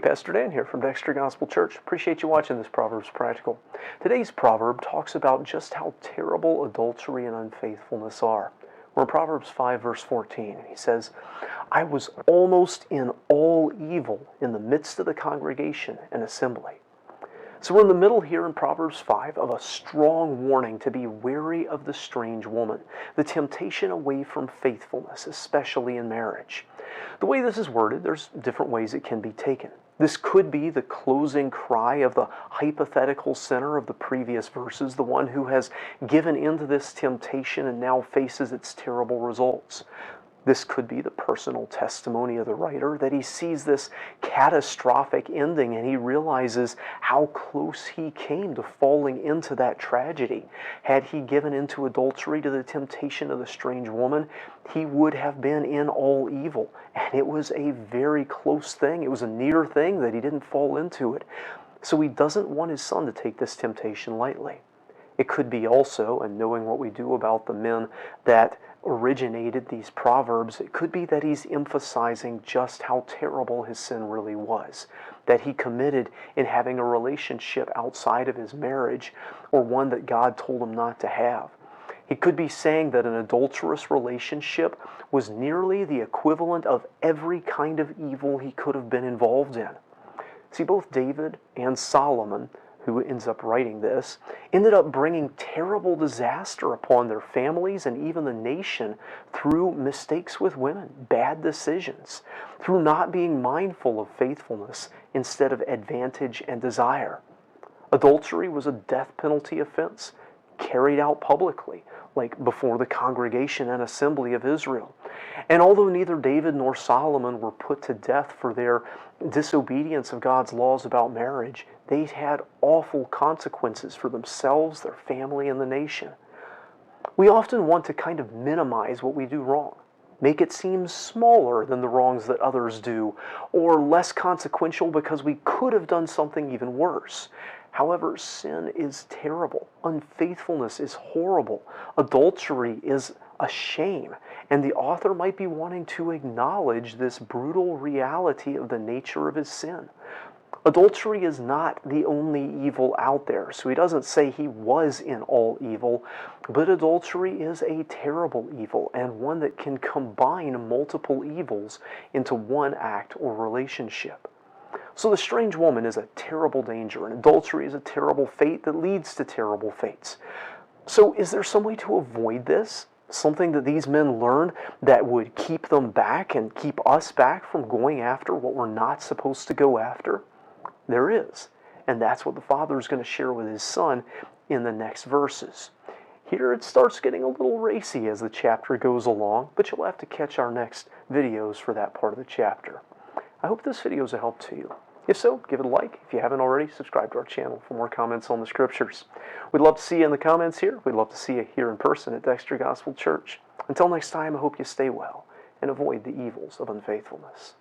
Pastor Dan here from Dexter Gospel Church. Appreciate you watching this Proverbs Practical. Today's proverb talks about just how terrible adultery and unfaithfulness are. We're in Proverbs 5 verse 14. He says, I was almost in all evil in the midst of the congregation and assembly. So we're in the middle here in Proverbs 5 of a strong warning to be wary of the strange woman, the temptation away from faithfulness, especially in marriage. The way this is worded, there's different ways it can be taken. This could be the closing cry of the hypothetical sinner of the previous verses, the one who has given into this temptation and now faces its terrible results. This could be the personal testimony of the writer, that he sees this catastrophic ending and he realizes how close he came to falling into that tragedy. Had he given into adultery to the temptation of the strange woman, he would have been in all evil. And it was a very close thing. It was a near thing that he didn't fall into it. So he doesn't want his son to take this temptation lightly. It could be also, and knowing what we do about the men that originated these proverbs, it could be that he's emphasizing just how terrible his sin really was, that he committed in having a relationship outside of his marriage, or one that God told him not to have. He could be saying that an adulterous relationship was nearly the equivalent of every kind of evil he could have been involved in. See, both David and Solomon, who ends up writing this, ended up bringing terrible disaster upon their families and even the nation through mistakes with women, bad decisions, through not being mindful of faithfulness instead of advantage and desire. Adultery was a death penalty offense carried out publicly, like before the congregation and assembly of Israel. And although neither David nor Solomon were put to death for their disobedience of God's laws about marriage, they had awful consequences for themselves, their family, and the nation. We often want to kind of minimize what we do wrong, make it seem smaller than the wrongs that others do, or less consequential because we could have done something even worse. However, sin is terrible. Unfaithfulness is horrible. Adultery is a shame. And the author might be wanting to acknowledge this brutal reality of the nature of his sin. Adultery is not the only evil out there. So he doesn't say he was in all evil, but adultery is a terrible evil and one that can combine multiple evils into one act or relationship. So the strange woman is a terrible danger, and adultery is a terrible fate that leads to terrible fates. So is there some way to avoid this? Something that these men learned that would keep them back and keep us back from going after what we're not supposed to go after? There is. And that's what the father is going to share with his son in the next verses. Here it starts getting a little racy as the chapter goes along, but you'll have to catch our next videos for that part of the chapter. I hope this video is a help to you. If so, give it a like. If you haven't already, subscribe to our channel for more comments on the Scriptures. We'd love to see you in the comments here. We'd love to see you here in person at Dexter Gospel Church. Until next time, I hope you stay well and avoid the evils of unfaithfulness.